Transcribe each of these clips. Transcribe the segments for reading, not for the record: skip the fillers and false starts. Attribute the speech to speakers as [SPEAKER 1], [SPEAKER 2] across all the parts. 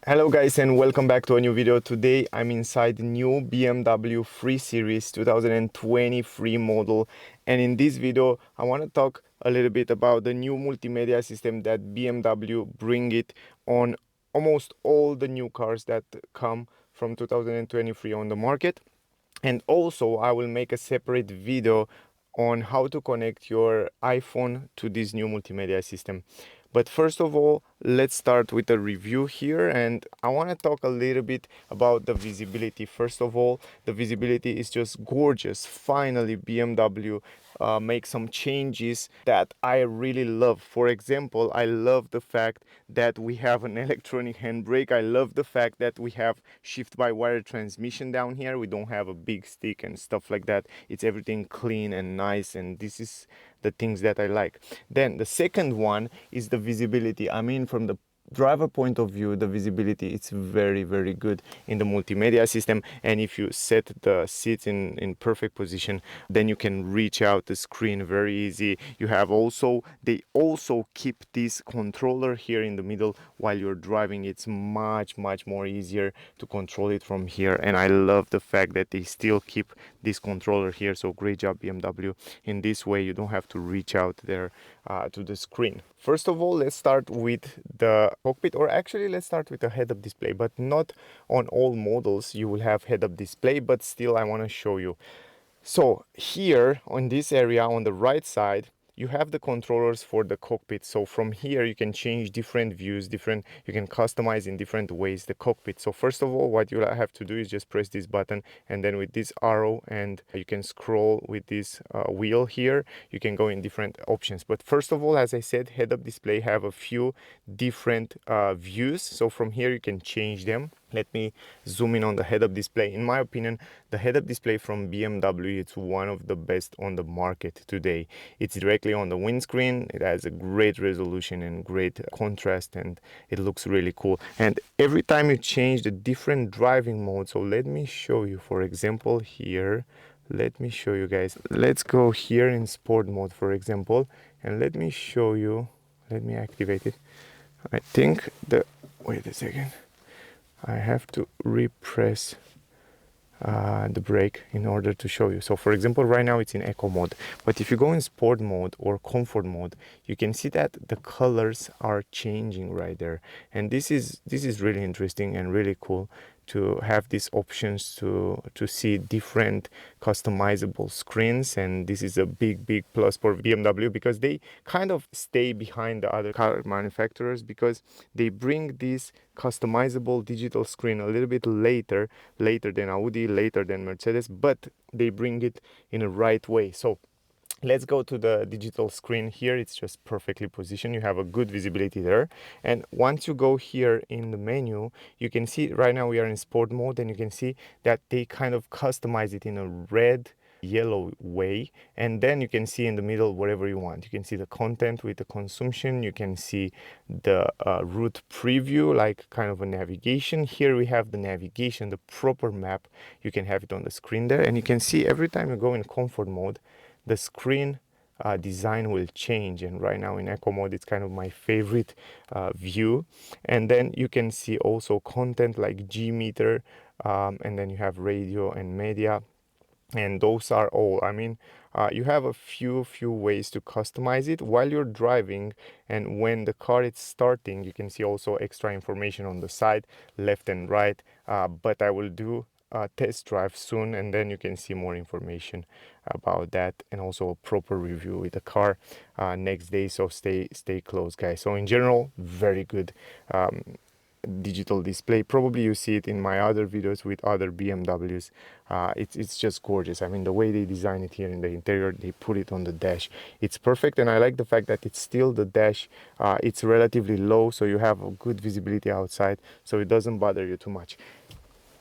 [SPEAKER 1] Hello guys and welcome back to a new video. Today I'm inside the new BMW 3 Series 2023 model, and in this video I want to talk a little bit about the new multimedia system that BMW bring it on almost all the new cars that come from 2023 on the market. And also I will make a separate video on how to connect your iPhone to this new multimedia system. But first of all, let's start with a review here, and I want to talk a little bit about the visibility. First of all, the visibility is just gorgeous. Finally, BMW make some changes that I really love. For example, I love the fact that we have an electronic handbrake. I love the fact that we have shift-by-wire transmission down here. We don't have a big stick and stuff like that. It's everything clean and nice, and this is the things that I like. Then the second one is the visibility. I mean, from the driver point of view, the visibility, it's very good in the multimedia system. And if you set the seats in perfect position, then you can reach out the screen very easy. You have also, they also keep this controller here in the middle while you're driving. It's much more easier to control it from here, and I love the fact that they still keep this controller here. So great job, BMW. In this way you don't have to reach out there to the screen. First of all, let's start with the cockpit, or actually let's start with the head-up display. But not on all models you will have head-up display, but still I want to show you. So here on this area on the right side, you have the controllers for the cockpit. So from here you can change different views, you can customize in different ways the cockpit. So first of all, what you have to do is just press this button, and then with this arrow, and you can scroll with this wheel here, you can go in different options. But first of all, as I said, head-up display have a few different views. So from here you can change them. Let me zoom in on the head-up display. In my opinion, the head-up display from BMW, it's one of the best on the market today. It's directly on the windscreen. It has a great resolution and great contrast, and it looks really cool. And every time you change the different driving modes, so let me show you, for example, here, let me show you guys. Let's go here in sport mode, for example, and let me show you, let me activate it. I think wait a second. I have to repress the brake in order to show you. So for example, right now it's in eco mode, but if you go in sport mode or comfort mode, you can see that the colors are changing right there. And this is really interesting and really cool to have these options to see different customizable screens. And this is a big plus for BMW, because they kind of stay behind the other car manufacturers, because they bring this customizable digital screen a little bit later than Audi, later than Mercedes, but they bring it in a right way. So let's go to the digital screen here. It's just perfectly positioned. You have a good visibility there. And once you go here in the menu, you can see right now we are in sport mode, and you can see that they kind of customize it in a red yellow way. And then you can see in the middle whatever you want. You can see the content with the consumption. You can see the route preview, like kind of a navigation. Here we have the navigation, the proper map. You can have it on the screen there, and you can see every time you go in comfort mode, the screen design will change. And right now in eco mode, it's kind of my favorite view. And then you can see also content like G meter, and then you have radio and media, and those are all. I mean, you have a few ways to customize it while you're driving, and when the car is starting, you can see also extra information on the side, left and right. But I will do test drive soon, and then you can see more information about that, and also a proper review with the car next day. So stay close, guys. So in general, very good digital display. Probably you see it in my other videos with other BMWs. It's just gorgeous. I mean, the way they design it here in the interior, they put it on the dash, it's perfect. And I like the fact that it's still the dash, it's relatively low, so you have a good visibility outside, so it doesn't bother you too much.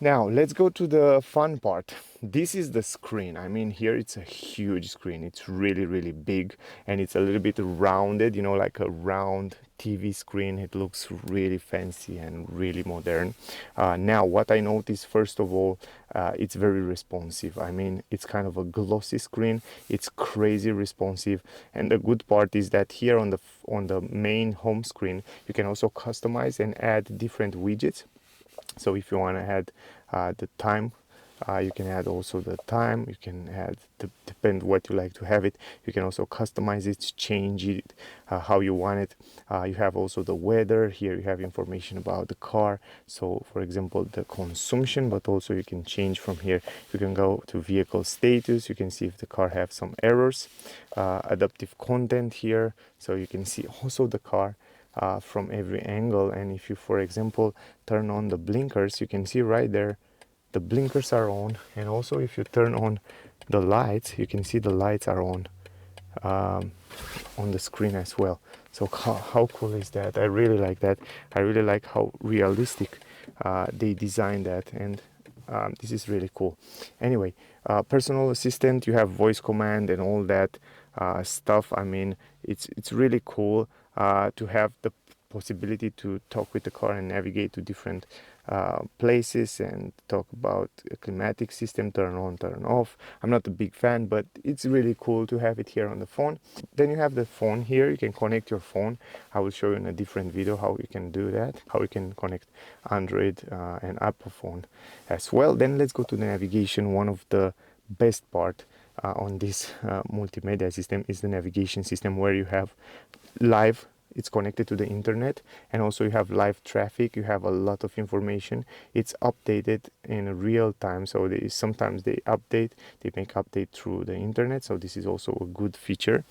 [SPEAKER 1] Now let's go to the fun part. This is the screen. I mean, here it's a huge screen. It's really big, and it's a little bit rounded, you know, like a round TV screen. It looks really fancy and really modern. Now what I noticed, first of all, it's very responsive. I mean, it's kind of a glossy screen. It's crazy responsive. And the good part is that here on the main home screen, you can also customize and add different widgets. So if you want to add the time, you can add also the time. You can add, depend what you like to have it. You can also customize it, change it how you want it. You have also the weather. Here you have information about the car. So for example, the consumption, but also you can change from here. You can go to vehicle status. You can see if the car have some errors. Adaptive content here. So you can see also the car from every angle. And if you, for example, turn on the blinkers, you can see right there the blinkers are on. And also if you turn on the lights, you can see the lights are on the screen as well. So how cool is that? I really like that. I really like how realistic they designed that, and this is really cool. Anyway, personal assistant, you have voice command and all that stuff. I mean, it's really cool to have the possibility to talk with the car and navigate to different places and talk about a climatic system, turn on, turn off. I'm not a big fan, but it's really cool to have it here on the phone. Then you have the phone here. You can connect your phone. I will show you in a different video how you can do that, how you can connect Android and Apple phone as well. Then let's go to the navigation. One of the best part on this multimedia system is the navigation system, where you have live, it's connected to the internet, and also you have live traffic. You have a lot of information. It's updated in real time, so sometimes they make update through the internet, so this is also a good feature.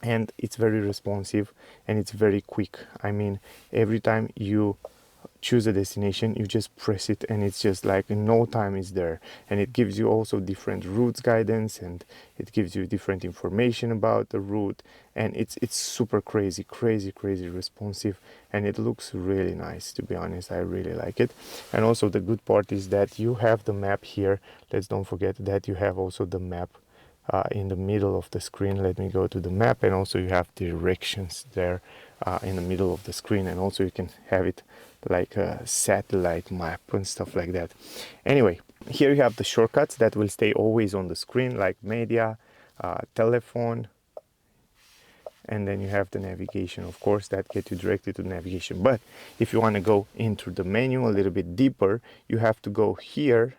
[SPEAKER 1] And it's very responsive and it's very quick. I mean, every time you choose a destination, you just press it and it's just like in no time it's there. And it gives you also different routes guidance, and it gives you different information about the route, and it's super crazy responsive, and it looks really nice. To be honest, I really like it. And also the good part is that you have the map here. Let's don't forget that you have also the map in the middle of the screen. Let me go to the map, and also you have directions there in the middle of the screen, and also you can have it like a satellite map and stuff like that. Anyway, here you have the shortcuts that will stay always on the screen, like media, telephone, and then you have the navigation, of course, that gets you directly to navigation. But if you want to go into the menu a little bit deeper, you have to go here,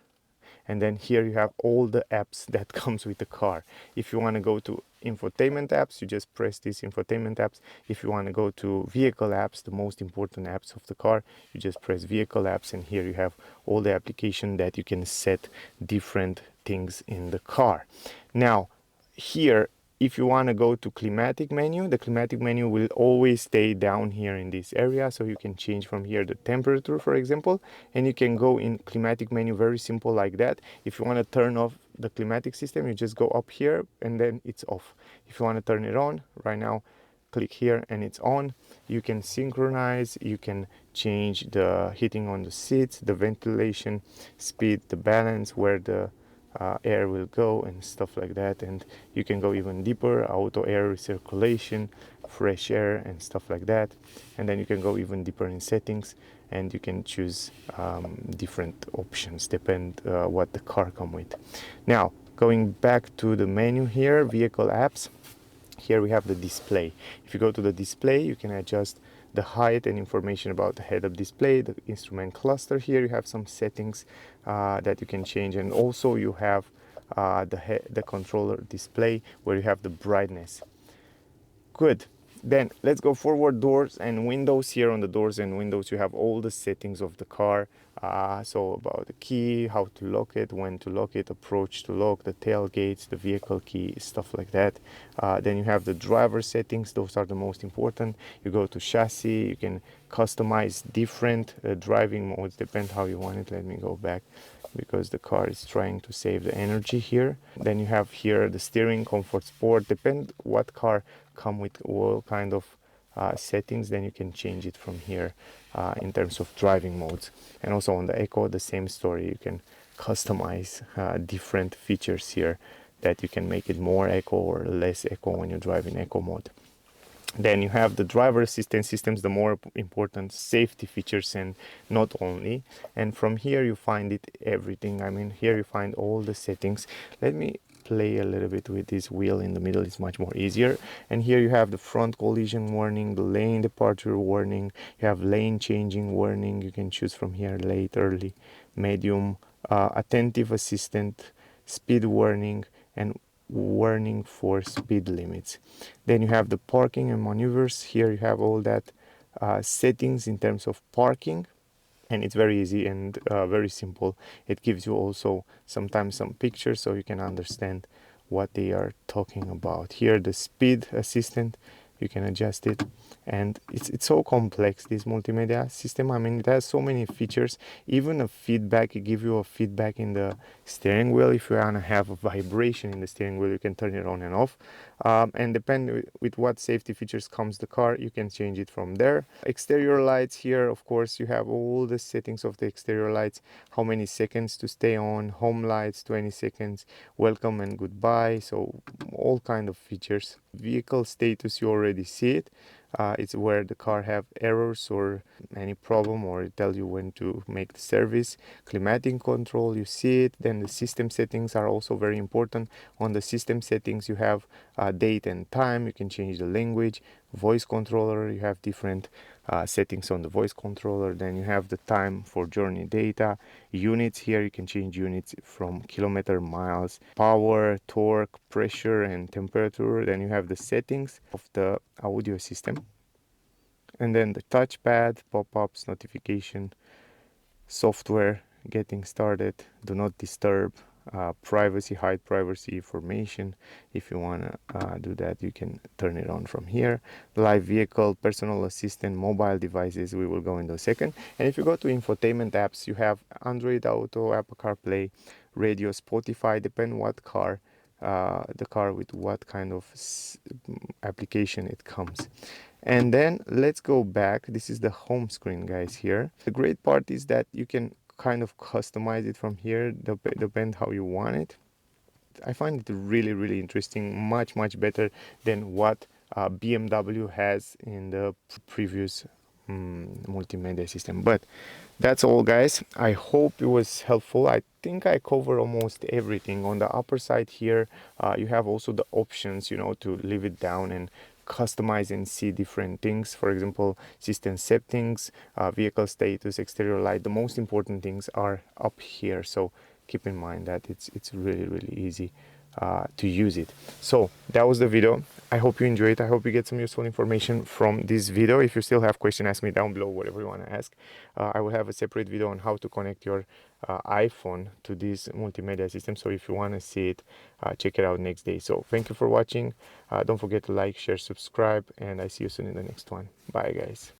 [SPEAKER 1] and then here you have all the apps that comes with the car. If you want to go to infotainment apps, you just press these infotainment apps. If you want to go to vehicle apps, the most important apps of the car, you just press vehicle apps, and here you have all the application that you can set different things in the car. Now here, if you want to go to climatic menu, the climatic menu will always stay down here in this area, so you can change from here the temperature, for example, and you can go in climatic menu, very simple like that. If you want to turn off the climatic system, you just go up here and then it's off. If you want to turn it on, right now click here and it's on. You can synchronize, you can change the heating on the seats, the ventilation speed, the balance, where the air will go and stuff like that. And you can go even deeper, auto air recirculation, fresh air and stuff like that. And then you can go even deeper in settings, and you can choose different options, depend what the car come with. Now going back to the menu here, vehicle apps, here we have the display. If you go to the display, you can adjust the height and information about the head-up display, the instrument cluster. Here you have some settings that you can change, and also you have the controller display, where you have the brightness. Good. Then let's go forward. Doors and windows. Here on the doors and windows you have all the settings of the car, so about the key, how to lock it, when to lock it, approach to lock, the tailgates, the vehicle key, stuff like that. Then you have the driver settings. Those are the most important. You go to chassis, you can customize different driving modes, depend how you want it. Let me go back because the car is trying to save the energy here. Then you have here the steering, comfort, sport, depend what car come with all kind of settings, then you can change it from here in terms of driving modes. And also on the Eco, the same story. You can customize different features here that you can make it more Eco or less Eco when you drive in Eco mode. Then you have the driver assistance systems, the more important safety features, and not only. And from here you find it everything. I mean, here you find all the settings. Let me play a little bit with this wheel in the middle, it's much more easier. And here you have the front collision warning, the lane departure warning, you have lane changing warning. You can choose from here: late, early, medium, attentive assistant, speed warning, and warning for speed limits. Then you have the parking and maneuvers. Here you have all that settings in terms of parking, and it's very easy and very simple. It gives you also sometimes some pictures so you can understand what they are talking about. Here the speed assistant, you can adjust it, and it's so complex, this multimedia system. I mean, it has so many features. Even a feedback, it gives you a feedback in the steering wheel. If you want to have a vibration in the steering wheel, you can turn it on and off, and depending with what safety features comes the car, you can change it from there. Exterior lights, here of course you have all the settings of the exterior lights, how many seconds to stay on, home lights 20 seconds, welcome and goodbye, so all kind of features. Vehicle status, you already see it. It's where the car have errors or any problem, or it tells you when to make the service. Climatic control, you see it. Then the system settings are also very important. On the system settings you have date and time, you can change the language. Voice controller, you have different settings on the voice controller. Then you have the time for journey data. Units, here you can change units from kilometer, miles, power, torque, pressure and temperature. Then you have the settings of the audio system, and then the touchpad, pop-ups, notification, software, getting started, do not disturb, privacy, hide privacy information. If you want to do that, you can turn it on from here. Live vehicle, personal assistant, mobile devices, we will go into a second. And if you go to infotainment apps, you have Android Auto, Apple CarPlay, radio, Spotify, depend what car, the car with what kind of application it comes. And then let's go back. This is the home screen, guys. Here the great part is that you can kind of customize it from here, depend how you want it. I find it really interesting, much better than what BMW has in the previous multimedia system. But that's all, guys. I hope it was helpful. I think I cover almost everything. On the upper side here, you have also the options, you know, to leave it down and customize and see different things. For example, system settings, vehicle status, exterior light. The most important things are up here, so keep in mind that it's really easy to use it. So that was the video. I hope you enjoyed it. I hope you get some useful information from this video. If you still have questions, ask me down below, whatever you want to ask. I will have a separate video on how to connect your iPhone to this multimedia system, so if you want to see it, check it out next day. So thank you for watching. Don't forget to like, share, subscribe, and I see you soon in the next one. Bye, guys.